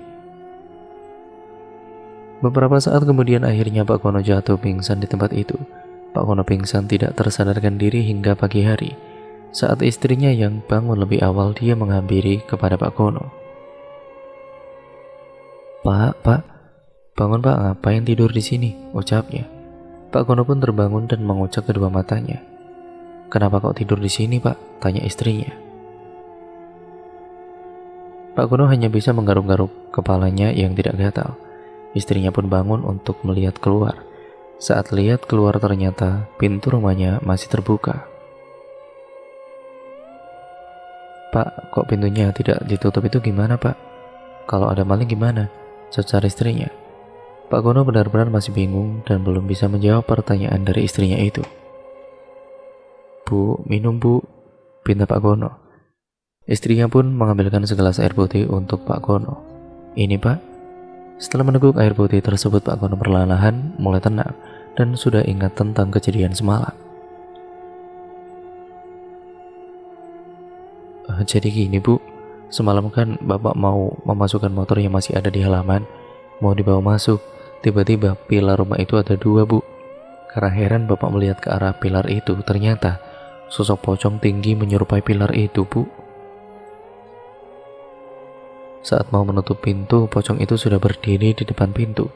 Beberapa saat kemudian akhirnya Pak Gono jatuh pingsan di tempat itu. Pak Gono pingsan tidak tersadarkan diri hingga pagi hari. Saat istrinya yang bangun lebih awal, dia menghampiri kepada Pak Gono. Pak, bangun Pak, ngapain tidur di sini? Ucapnya. Pak Gono pun terbangun dan mengucap kedua matanya. Kenapa kau tidur di sini Pak? Tanya istrinya. Pak Gono hanya bisa menggaruk-garuk kepalanya yang tidak gatal. Istrinya pun bangun untuk melihat keluar. Saat lihat keluar ternyata pintu rumahnya masih terbuka. Pak, kok pintunya tidak ditutup itu gimana Pak? Kalau ada maling gimana? Secara istrinya. Pak Gono benar-benar masih bingung dan belum bisa menjawab pertanyaan dari istrinya itu. Bu, minum Bu, pinta Pak Gono. Istrinya pun mengambilkan segelas air putih untuk Pak Gono. Ini Pak. Setelah meneguk air putih tersebut, Pak Gono perlahan mulai tenang dan sudah ingat tentang kejadian semalam. Jadi gini Bu, semalam kan Bapak mau memasukkan motor yang masih ada di halaman, mau dibawa masuk. Tiba-tiba pilar rumah itu ada 2 Bu. Karena heran Bapak melihat ke arah pilar itu, ternyata Sosok pocong tinggi menyerupai pilar itu, Bu. Saat mau menutup pintu, pocong itu sudah berdiri di depan pintu.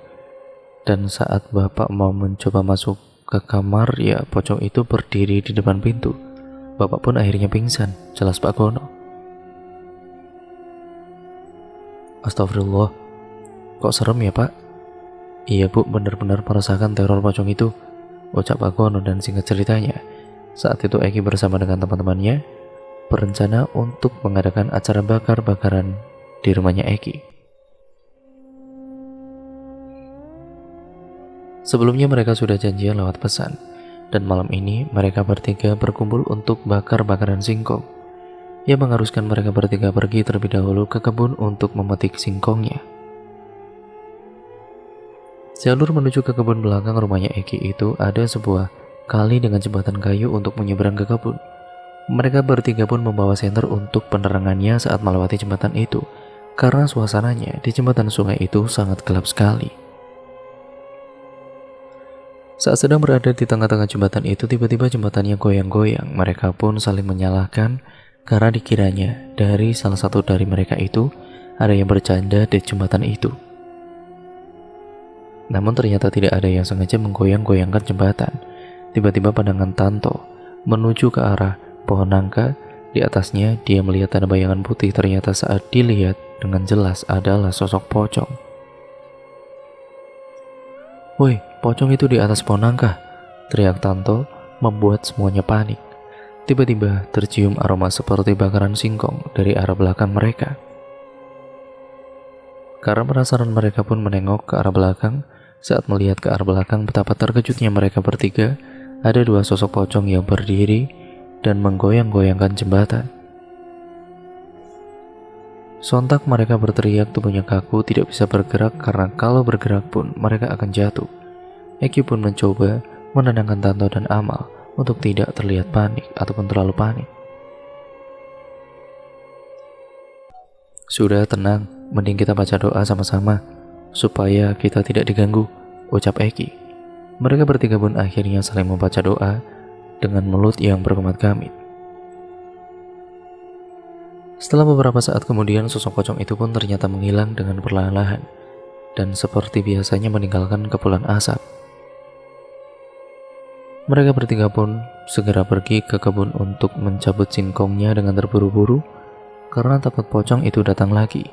Dan saat Bapak mau mencoba masuk ke kamar, ya pocong itu berdiri di depan pintu. Bapak pun akhirnya pingsan, jelas Pak Gono. Astagfirullah, kok serem ya Pak? Iya Bu, benar-benar merasakan teror pocong itu, ucap Pak Gono. Dan singkat ceritanya, saat itu Eki bersama dengan teman-temannya berencana untuk mengadakan acara bakar-bakaran di rumahnya Eki. Sebelumnya mereka sudah janjian lewat pesan, dan malam ini mereka bertiga berkumpul untuk bakar-bakaran singkong. Ia mengharuskan mereka bertiga pergi terlebih dahulu ke kebun untuk memetik singkongnya. Jalur menuju ke kebun belakang rumahnya Eki itu ada sebuah kali dengan jembatan kayu untuk menyeberang ke kebun. Mereka bertiga pun membawa senter untuk penerangannya saat melewati jembatan itu, karena suasananya di jembatan sungai itu sangat gelap sekali. Saat sedang berada di tengah-tengah jembatan itu, tiba-tiba jembatannya goyang-goyang. Mereka pun saling menyalahkan karena dikiranya dari salah satu dari mereka itu ada yang bercanda di jembatan itu. Namun ternyata tidak ada yang sengaja menggoyang-goyangkan jembatan. Tiba-tiba pandangan Tanto menuju ke arah pohon nangka. Di atasnya dia melihat ada bayangan putih. Ternyata saat dilihat dengan jelas adalah sosok pocong. "Woi, pocong itu di atas pohon nangka!" teriak Tanto, membuat semuanya panik. Tiba-tiba tercium aroma seperti bakaran singkong dari arah belakang mereka. Karena penasaran, mereka pun menengok ke arah belakang. Saat melihat ke arah belakang, betapa terkejutnya mereka bertiga. Ada dua sosok pocong yang berdiri dan menggoyang-goyangkan jembatan. Sontak mereka berteriak, tubuhnya kaku, tidak bisa bergerak karena kalau bergerak pun mereka akan jatuh. Eki pun mencoba menenangkan Tanto dan Amal untuk tidak terlihat panik ataupun terlalu panik. "Sudah, tenang, mending kita baca doa sama-sama supaya kita tidak diganggu," ucap Eki. Mereka bertiga pun akhirnya saling membaca doa dengan mulut yang berkemat-kamit. Setelah beberapa saat kemudian, sosok pocong itu pun ternyata menghilang dengan perlahan-lahan dan seperti biasanya meninggalkan kepulan asap. Mereka bertiga pun segera pergi ke kebun untuk mencabut singkongnya dengan terburu-buru karena takut pocong itu datang lagi.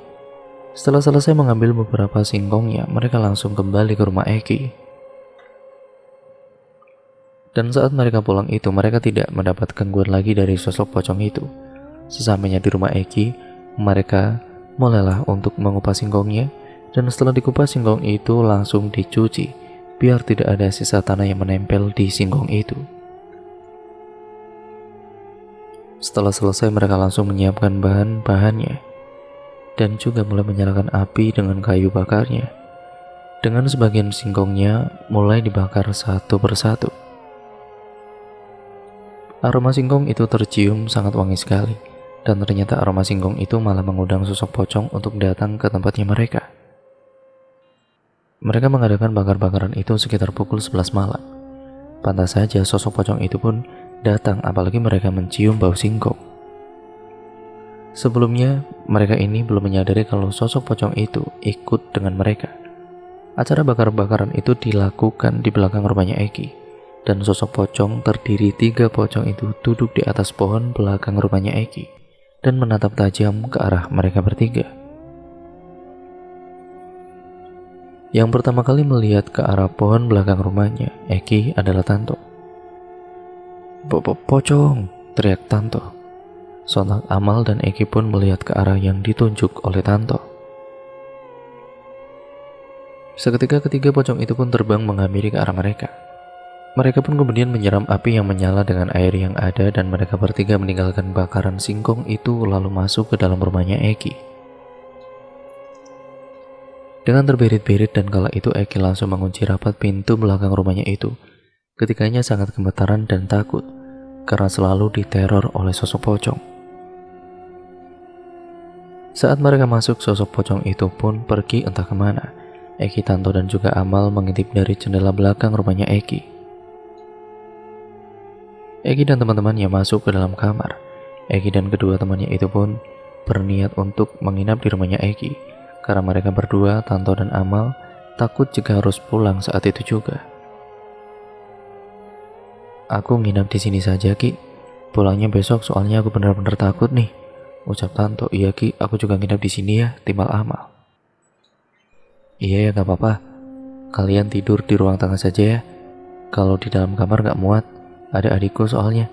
Setelah selesai mengambil beberapa singkongnya, mereka langsung kembali ke rumah Eki. Dan saat mereka pulang itu, mereka tidak mendapat gangguan lagi dari sosok pocong itu. Sesampainya di rumah Eki, mereka mulailah untuk mengupas singkongnya, dan setelah dikupas singkong itu langsung dicuci, biar tidak ada sisa tanah yang menempel di singkong itu. Setelah selesai, mereka langsung menyiapkan bahan-bahannya dan juga mulai menyalakan api dengan kayu bakarnya. Dengan sebagian singkongnya mulai dibakar satu persatu. Aroma singkong itu tercium sangat wangi sekali, dan ternyata aroma singkong itu malah mengundang sosok pocong untuk datang ke tempatnya mereka. Mereka mengadakan bakar-bakaran itu sekitar pukul 11 malam. Pantas saja sosok pocong itu pun datang, apalagi mereka mencium bau singkong. Sebelumnya, mereka ini belum menyadari kalau sosok pocong itu ikut dengan mereka. Acara bakar-bakaran itu dilakukan di belakang rumahnya Eki, dan sosok pocong terdiri 3 pocong itu duduk di atas pohon belakang rumahnya Eki dan menatap tajam ke arah mereka bertiga. Yang pertama kali melihat ke arah pohon belakang rumahnya Eki adalah Tanto. "Pocong!" teriak Tanto. Sontak Amal dan Eki pun melihat ke arah yang ditunjuk oleh Tanto. Seketika ketiga pocong itu pun terbang menghampiri ke arah mereka. Mereka pun kemudian menyiram api yang menyala dengan air yang ada, dan mereka bertiga meninggalkan bakaran singkong itu lalu masuk ke dalam rumahnya Eki. Dengan terberit-berit dan kala itu Eki langsung mengunci rapat pintu belakang rumahnya itu. Ketiganya sangat gemetaran dan takut karena selalu diteror oleh sosok pocong. Saat mereka masuk, sosok pocong itu pun pergi entah kemana. Eki, Tanto, dan juga Amal mengintip dari jendela belakang rumahnya Eki. Egi dan teman-temannya masuk ke dalam kamar. Egi dan kedua temannya itu pun berniat untuk menginap di rumahnya Egi, karena mereka berdua, Tanto dan Amal, takut jika harus pulang saat itu juga. "Aku nginap di sini saja, Ki. Pulangnya besok, soalnya aku benar-benar takut nih," ucap Tanto. "Iya, Ki, aku juga nginap di sini ya," timbal Amal. "Iya ya, gak apa-apa. Kalian tidur di ruang tengah saja ya. Kalau di dalam kamar gak muat, ada adikku soalnya."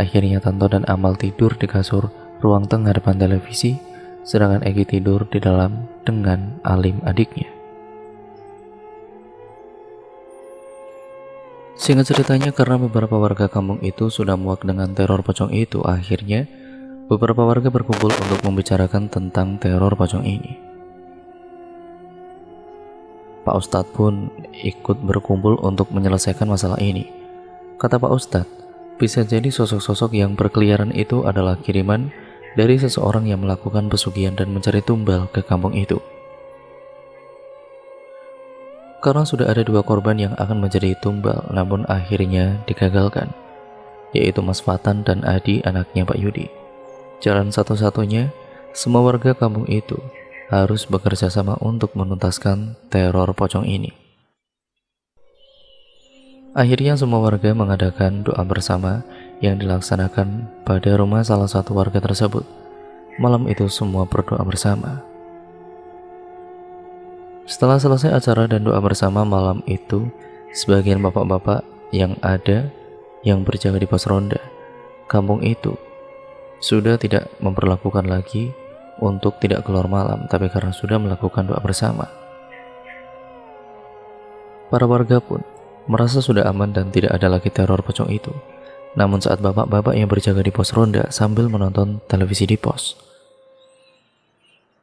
Akhirnya Tanto dan Amal tidur di kasur ruang tengah depan televisi, sedangkan Egi tidur di dalam dengan Alim adiknya. Singkat ceritanya, karena beberapa warga kampung itu sudah muak dengan teror pocong itu, akhirnya beberapa warga berkumpul untuk membicarakan tentang teror pocong ini. Pak Ustadz pun ikut berkumpul untuk menyelesaikan masalah ini. Kata Pak Ustadz, bisa jadi sosok-sosok yang berkeliaran itu adalah kiriman dari seseorang yang melakukan pesugihan dan mencari tumbal ke kampung itu. Karena sudah ada 2 korban yang akan menjadi tumbal, namun akhirnya digagalkan, yaitu Mas Fatan dan Adi, anaknya Pak Yudi. Jalan satu-satunya, semua warga kampung itu harus bekerja sama untuk menuntaskan teror pocong ini. Akhirnya semua warga mengadakan doa bersama yang dilaksanakan pada rumah salah satu warga tersebut. Malam itu semua berdoa bersama. Setelah selesai acara dan doa bersama malam itu, sebagian bapak-bapak yang ada yang berjaga di pos ronda kampung itu sudah tidak memperlakukan lagi untuk tidak keluar malam, tapi karena sudah melakukan doa bersama. Para warga pun merasa sudah aman dan tidak ada lagi teror pocong itu. Namun saat bapak-bapak yang berjaga di pos ronda sambil menonton televisi di pos,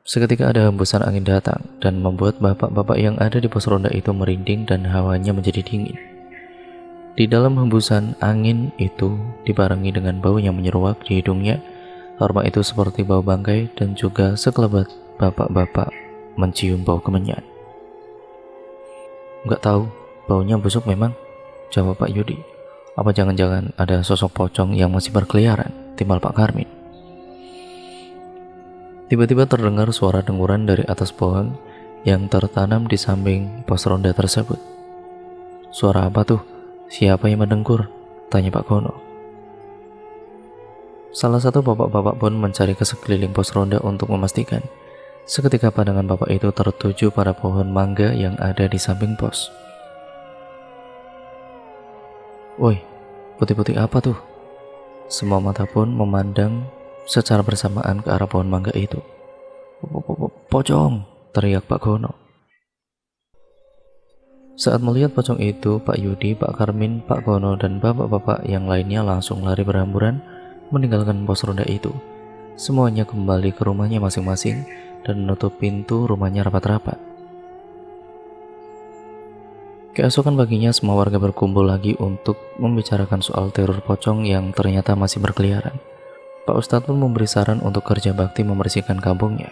seketika ada hembusan angin datang dan membuat bapak-bapak yang ada di pos ronda itu merinding dan hawanya menjadi dingin. Di dalam hembusan angin itu dibarengi dengan bau yang menyeruak di hidungnya. Aroma itu seperti bau bangkai dan juga sekelebat bapak-bapak mencium bau kemenyan. "Nggak tahu, baunya busuk memang," jawab Pak Yudi. "Apa jangan-jangan ada sosok pocong yang masih berkeliaran?" timbal Pak Karmin. Tiba-tiba terdengar suara denguran dari atas pohon yang tertanam di samping pos ronda tersebut. "Suara apa tuh? Siapa yang mendengkur?" tanya Pak Gono. Salah satu bapak-bapak pun mencari ke sekeliling pos ronda untuk memastikan. Seketika pandangan bapak itu tertuju pada pohon mangga yang ada di samping pos. "Woi, putih-putih apa tuh?" Semua mata pun memandang secara bersamaan ke arah pohon mangga itu. "Pocong!" teriak Pak Gono. Saat melihat pocong itu, Pak Yudi, Pak Karmin, Pak Gono, dan bapak-bapak yang lainnya langsung lari berhamburan meninggalkan pos ronda itu. Semuanya kembali ke rumahnya masing-masing dan menutup pintu rumahnya rapat-rapat. Keesokan paginya semua warga berkumpul lagi untuk membicarakan soal teror pocong yang ternyata masih berkeliaran. Pak Ustadz pun memberi saran untuk kerja bakti membersihkan kampungnya.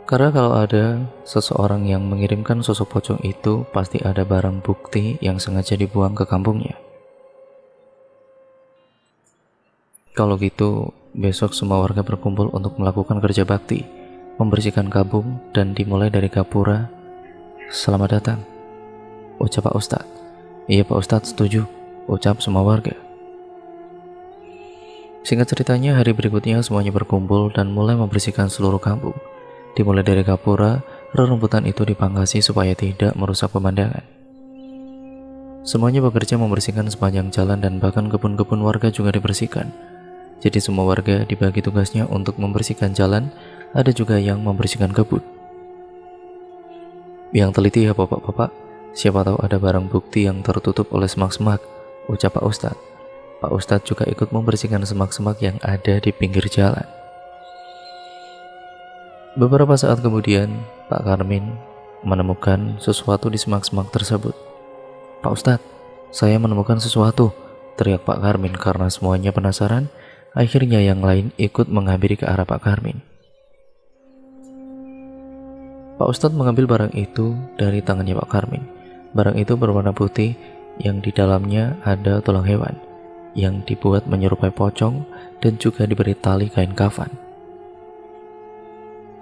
Karena kalau ada seseorang yang mengirimkan sosok pocong itu, pasti ada barang bukti yang sengaja dibuang ke kampungnya. Kalau gitu, besok semua warga berkumpul untuk melakukan kerja bakti, membersihkan kampung, dan dimulai dari gapura. "Selamat datang," ucap Pak Ustadz. "Iya Pak Ustadz, setuju," ucap semua warga. Singkat ceritanya, hari berikutnya semuanya berkumpul dan mulai membersihkan seluruh kampung. Dimulai dari gapura, rerumputan itu dipangkasi supaya tidak merusak pemandangan. Semuanya bekerja membersihkan sepanjang jalan dan bahkan kebun-kebun warga juga dibersihkan. Jadi semua warga dibagi tugasnya untuk membersihkan jalan, ada juga yang membersihkan kebun. "Yang teliti ya bapak-bapak, siapa tahu ada barang bukti yang tertutup oleh semak-semak," ucap Pak Ustadz. Pak Ustadz juga ikut membersihkan semak-semak yang ada di pinggir jalan. Beberapa saat kemudian, Pak Karmin menemukan sesuatu di semak-semak tersebut. "Pak Ustadz, saya menemukan sesuatu," teriak Pak Karmin karena semuanya penasaran. Akhirnya yang lain ikut menghampiri ke arah Pak Karmin. Pak Ustadz mengambil barang itu dari tangannya Pak Karmin. Barang itu berwarna putih yang di dalamnya ada tulang hewan yang dibuat menyerupai pocong dan juga diberi tali kain kafan.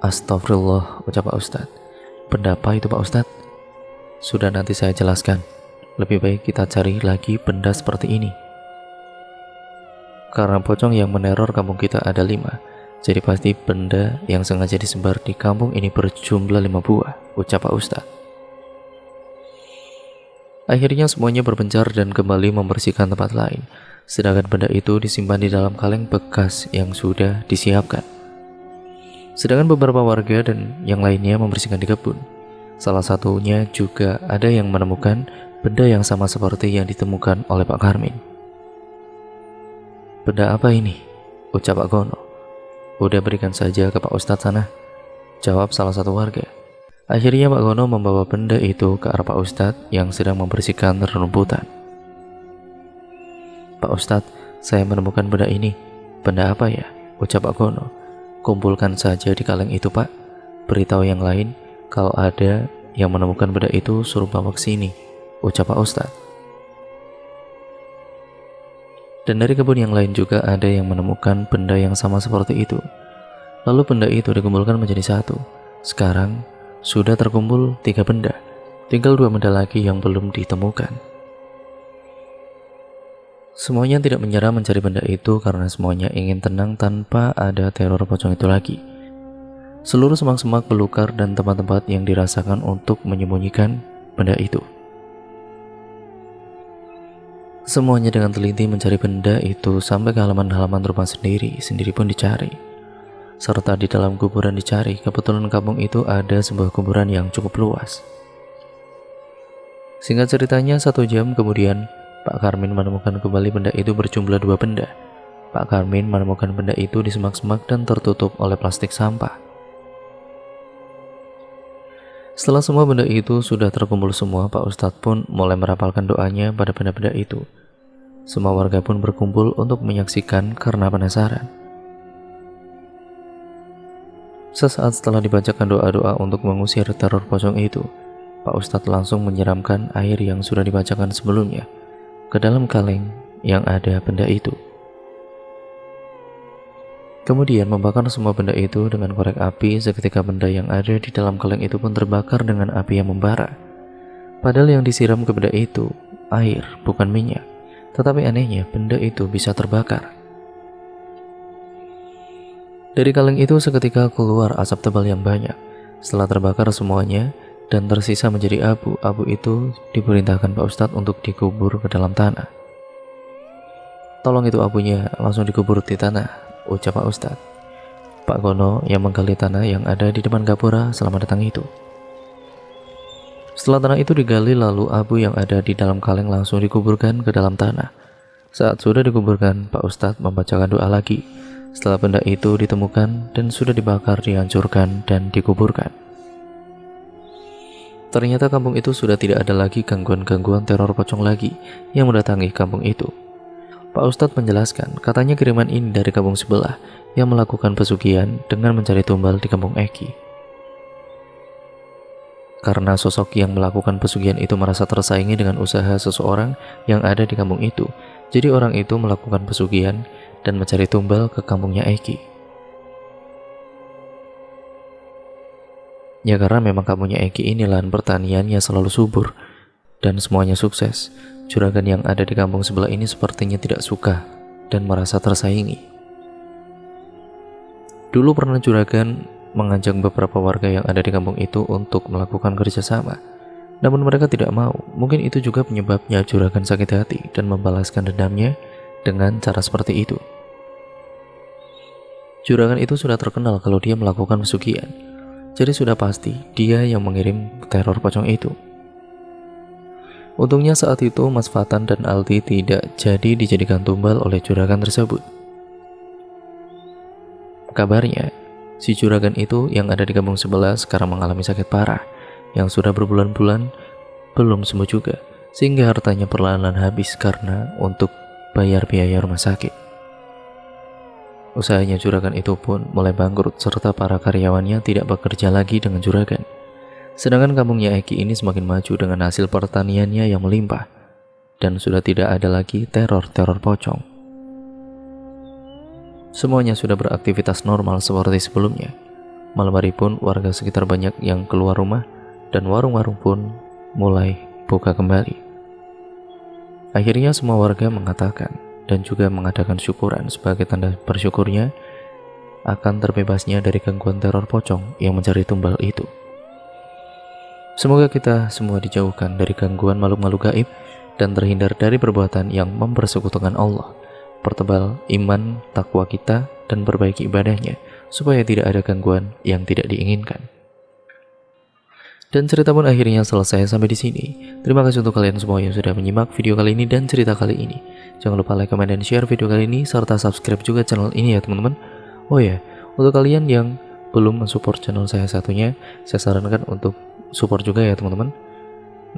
Astagfirullah, ucap Pak Ustadz. Benda apa itu Pak Ustadz? Sudah, nanti saya jelaskan. Lebih baik kita cari lagi benda seperti ini. Karena pocong yang meneror kampung kita ada 5, jadi pasti benda yang sengaja disebar di kampung ini berjumlah 5 buah, ucap Pak Ustadz. Akhirnya semuanya berpencar dan kembali membersihkan tempat lain, sedangkan benda itu disimpan di dalam kaleng bekas yang sudah disiapkan. Sedangkan beberapa warga dan yang lainnya membersihkan di kebun. Salah satunya juga ada yang menemukan benda yang sama seperti yang ditemukan oleh Pak Karmin. Benda apa ini? Ucap Pak Gono. Udah, berikan saja ke Pak Ustadz sana, jawab salah satu warga. Akhirnya Pak Gono membawa benda itu ke arah Pak Ustadz yang sedang membersihkan rumputan. Pak Ustadz, saya menemukan benda ini. Benda apa ya? Ucap Pak Gono. Kumpulkan saja di kaleng itu Pak. Beritahu yang lain, kalau ada yang menemukan benda itu suruh bawa ke sini, ucap Pak Ustadz. Dan dari kebun yang lain juga ada yang menemukan benda yang sama seperti itu. Lalu benda itu dikumpulkan menjadi 1. Sekarang sudah terkumpul 3 benda. Tinggal 2 benda lagi yang belum ditemukan. Semuanya tidak menyerah mencari benda itu karena semuanya ingin tenang tanpa ada teror pocong itu lagi. Seluruh semak-semak belukar dan tempat-tempat yang dirasakan untuk menyembunyikan benda itu. Semuanya dengan teliti mencari benda itu sampai ke halaman-halaman rumah sendiri pun dicari. Serta di dalam kuburan dicari. Kebetulan kampung itu ada sebuah kuburan yang cukup luas. Singkat ceritanya, 1 jam kemudian Pak Karmin menemukan kembali benda itu berjumlah 2 benda. Pak Karmin menemukan benda itu di semak-semak dan tertutup oleh plastik sampah. Setelah semua benda itu sudah terkumpul semua, Pak Ustadz pun mulai merapalkan doanya pada benda-benda itu. Semua warga pun berkumpul untuk menyaksikan karena penasaran. Sesaat setelah dibacakan doa-doa untuk mengusir teror pocong itu, Pak Ustadz langsung menyiramkan air yang sudah dibacakan sebelumnya ke dalam kaleng yang ada benda itu. Kemudian membakar semua benda itu dengan korek api. Seketika benda yang ada di dalam kaleng itu pun terbakar dengan api yang membara. Padahal yang disiram ke benda itu air, bukan minyak. Tetapi anehnya benda itu bisa terbakar. Dari kaleng itu seketika keluar asap tebal yang banyak. Setelah terbakar semuanya dan tersisa menjadi abu, abu itu diperintahkan Pak Ustadz untuk dikubur ke dalam tanah. Tolong itu abunya langsung dikubur di tanah, ucap Pak Ustadz. Pak Gono yang menggali tanah yang ada di depan gapura selamat datang itu. Setelah tanah itu digali, lalu abu yang ada di dalam kaleng langsung dikuburkan ke dalam tanah. Saat sudah dikuburkan, Pak Ustadz membacakan doa lagi. Setelah benda itu ditemukan dan sudah dibakar, dihancurkan, dan dikuburkan. Ternyata kampung itu sudah tidak ada lagi gangguan-gangguan teror pocong lagi yang mendatangi kampung itu. Pak Ustadz menjelaskan, katanya kiriman ini dari kampung sebelah yang melakukan pesugihan dengan mencari tumbal di kampung Eki. Karena sosok yang melakukan pesugihan itu merasa tersaingi dengan usaha seseorang yang ada di kampung itu, jadi orang itu melakukan pesugihan dan mencari tumbal ke kampungnya Eki. Ya karena memang kampungnya Eki ini lahan pertaniannya selalu subur dan semuanya sukses. Juragan yang ada di kampung sebelah ini sepertinya tidak suka dan merasa tersaingi. Dulu pernah juragan mengajak beberapa warga yang ada di kampung itu untuk melakukan kerjasama. Namun mereka tidak mau. Mungkin itu juga penyebabnya juragan sakit hati dan membalaskan dendamnya dengan cara seperti itu. Juragan itu sudah terkenal kalau dia melakukan pesugihan. Jadi sudah pasti dia yang mengirim teror pocong itu. Untungnya saat itu Mas Fatan dan Aldi tidak jadi dijadikan tumbal oleh juragan tersebut. Kabarnya, si juragan itu yang ada di kampung sebelah sekarang mengalami sakit parah yang sudah berbulan-bulan belum sembuh juga, sehingga hartanya perlahan-lahan habis karena untuk bayar biaya rumah sakit. Usahanya juragan itu pun mulai bangkrut serta para karyawannya tidak bekerja lagi dengan juragan. Sedangkan kampungnya Eki ini semakin maju dengan hasil pertaniannya yang melimpah. dan sudah tidak ada lagi teror-teror pocong. Semuanya sudah beraktivitas normal seperti sebelumnya. Malam hari pun warga sekitar banyak yang keluar rumah dan warung-warung pun mulai buka kembali. Akhirnya semua warga mengatakan dan juga mengadakan syukuran sebagai tanda bersyukurnya akan terbebasnya dari gangguan teror pocong yang mencari tumbal itu. Semoga kita semua dijauhkan dari gangguan makhluk-makhluk gaib dan terhindar dari perbuatan yang mempersekutukan Allah. Pertebal iman takwa kita dan perbaiki ibadahnya supaya tidak ada gangguan yang tidak diinginkan. Dan cerita pun akhirnya selesai sampai di sini. Terima kasih untuk kalian semua yang sudah menyimak video kali ini dan cerita kali ini. Jangan lupa like, comment, dan share video kali ini serta subscribe juga channel ini ya teman-teman. Oh ya, untuk kalian yang belum mensupport channel saya satunya, saya sarankan untuk support juga ya teman-teman.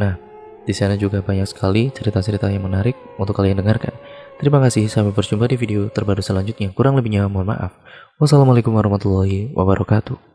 Nah, di sana juga banyak sekali cerita-cerita yang menarik untuk kalian dengarkan. Terima kasih, sampai berjumpa di video terbaru selanjutnya. Kurang lebihnya mohon maaf. Wassalamualaikum warahmatullahi wabarakatuh.